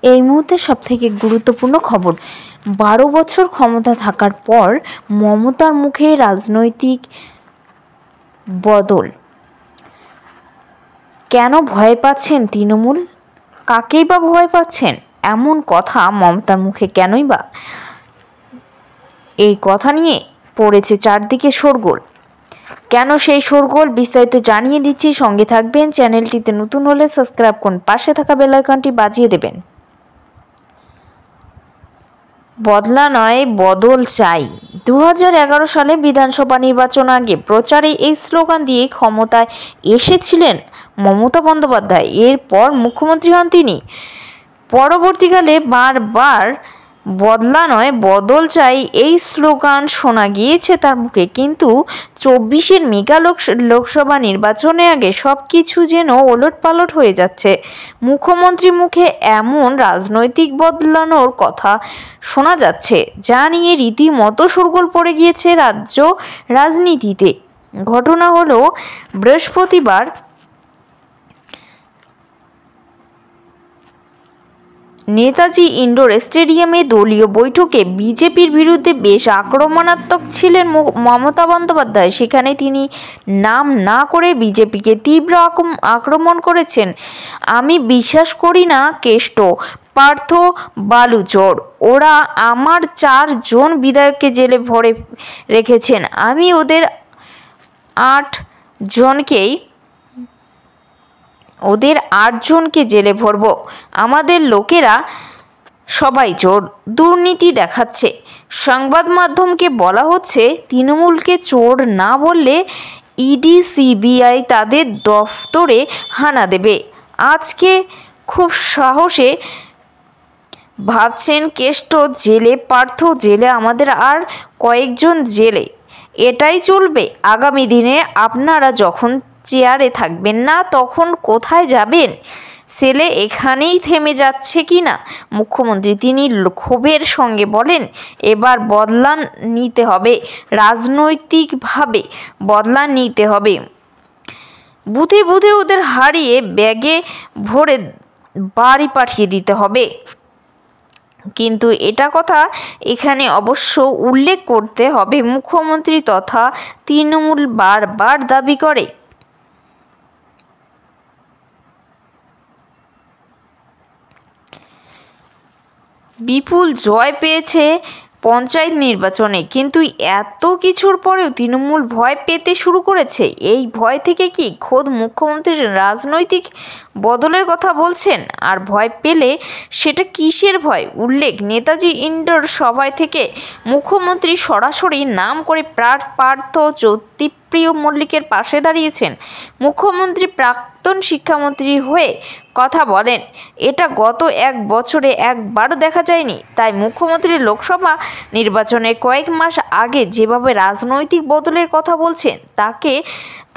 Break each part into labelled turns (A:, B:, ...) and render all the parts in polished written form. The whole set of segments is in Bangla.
A: এই মুহূর্তে সবথেকে গুরুত্বপূর্ণ খবর, 12 বছর ক্ষমতা থাকার পর মমতার মুখে রাজনৈতিক বদল। কেন ভয় পাচ্ছেন তৃণমূল? কাকেই বা ভয় পাচ্ছেন? এমন কথা মমতার মুখে কেনই বা? এই কথা নিয়ে পড়েছে চারদিকে শোরগোল। কেন সেই শোরগোল বিস্তারিত জানিয়ে দিচ্ছি, সঙ্গে থাকবেন। চ্যানেলটিতে নতুন হলে সাবস্ক্রাইব করুন, পাশে থাকা বেল আইকনটি বাজিয়ে দেবেন। বদলা নয়, বদল চাই। 2011 সালে বিধানসভা নির্বাচন আগে প্রচারে এই স্লোগান দিয়ে ক্ষমতায় এসেছিলেন মমতা বন্দ্যোপাধ্যায়। এরপর মুখ্যমন্ত্রী হন তিনি। পরবর্তীকালে বারবার বদলা নয়, বদল চাই এই স্লোগান শোনা গিয়েছে তার মুখে। কিন্তু 24-এর মেগা লোকসভা নির্বাচনের আগে সবকিছু যেন ওলটপালট হয়ে যাচ্ছে। মুখ্যমন্ত্রীর মুখে এমন রাজনৈতিক বদলানোর কথা শোনা যাচ্ছে, যা নিয়ে রীতিমতো শোরগোল পড়ে গিয়েছে রাজ্য রাজনীতিতে। ঘটনা হলো, বৃহস্পতিবার নেতাজি ইন্ডোর স্টেডিয়ামে দলীয় বৈঠকে বিজেপির বিরুদ্ধে বেশ আক্রমণাত্মক ছিলেন মমতা বন্দ্যোপাধ্যায়। সেখানে তিনি নাম না করে বিজেপিকে তীব্র আক্রমণ করেছেন। আমি বিশ্বাস করি না কেষ্ট, পার্থ, বালুচর, ওরা আমার 4 জন বিধায়ককে জেলে ভরে রেখেছেন। আমি ওদের 8 জনকে জেলে ভরব। আমাদের লোকেরা সবাই চোর, দুর্নীতি দেখাচ্ছে। সংবাদ মাধ্যমকে বলা হচ্ছে, তৃণমূলকে চোর না বললে ইডি সিবিআই তাদের দফতরে হানা দেবে। আজকে খুব সাহসে ভাবছেন কেষ্ট জেলে, পার্থ জেলে, আমাদের আর কয়েকজন জেলে। এটাই চলবে আগামী দিনে? আপনারা যখন চেয়ারে থাকবেন না তখন কোথায় যাবেন? সেলে এখানেই থেমে যাচ্ছে কিনা মুখ্যমন্ত্রী? তিনি ক্ষোভের সঙ্গে বলেন, এবার বদলা নিতে হবে, রাজনৈতিকভাবে বদলা নিতে হবে। বুথে বুথে ওদের হারিয়ে ব্যাগে ভরে বাড়ি পাঠিয়ে দিতে হবে। কিন্তু এটা কথা এখানে অবশ্য উল্লেখ করতে হবে, মুখ্যমন্ত্রী তথা তৃণমূল বারবার দাবি করে বিপুল জয় পেয়েছে পঞ্চায়েত নির্বাচনে। কিন্তু এত কিছুর পরেও তৃণমূল ভয় পেতে শুরু করেছে। এই ভয় থেকে কি খোদ মুখ্যমন্ত্রী রাজনৈতিক বদলের কথা বলছেন? আর ভয় পেলে সেটা কিসের ভয়? উল্লেখ, নেতাজি ইন্ডোর সভায় থেকে মুখ্যমন্ত্রী সরাসরি নাম করে পার্থ জ্যোতিপ্রিয় মল্লিকের পাশে দাঁড়িয়েছেন। মুখ্যমন্ত্রী প্রাক্তন শিক্ষামন্ত্রী হয়ে কথা বলেন, এটা গত 1 বছরে একবারও দেখা যায়নি। তাই মুখ্যমন্ত্রী লোকসভা নির্বাচনের কয়েক মাস আগে যেভাবে রাজনৈতিক বদলের কথা বলছেন,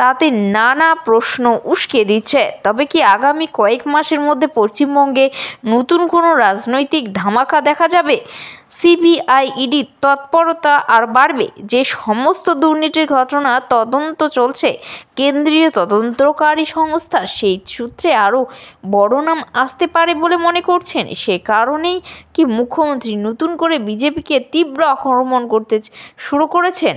A: তাতে নানা প্রশ্ন উস্কে দিচ্ছে। তবে কি আগামী কয়েক মাসের মধ্যে পশ্চিমবঙ্গে নতুন কোনো রাজনৈতিক ধামাকা দেখা যাবে? সিবিআই ইডির তৎপরতা আর বাড়বে। যে সমস্ত দুর্নীতির ঘটনা তদন্ত চলছে কেন্দ্রীয় তদন্তকারী সংস্থা, সেই সূত্রে আরও বড় নাম আসতে পারে বলে মনে করছেন। সে কারণেই কি মুখ্যমন্ত্রী নতুন করে বিজেপিকে তীব্র আক্রমণ করতে শুরু করেছেন?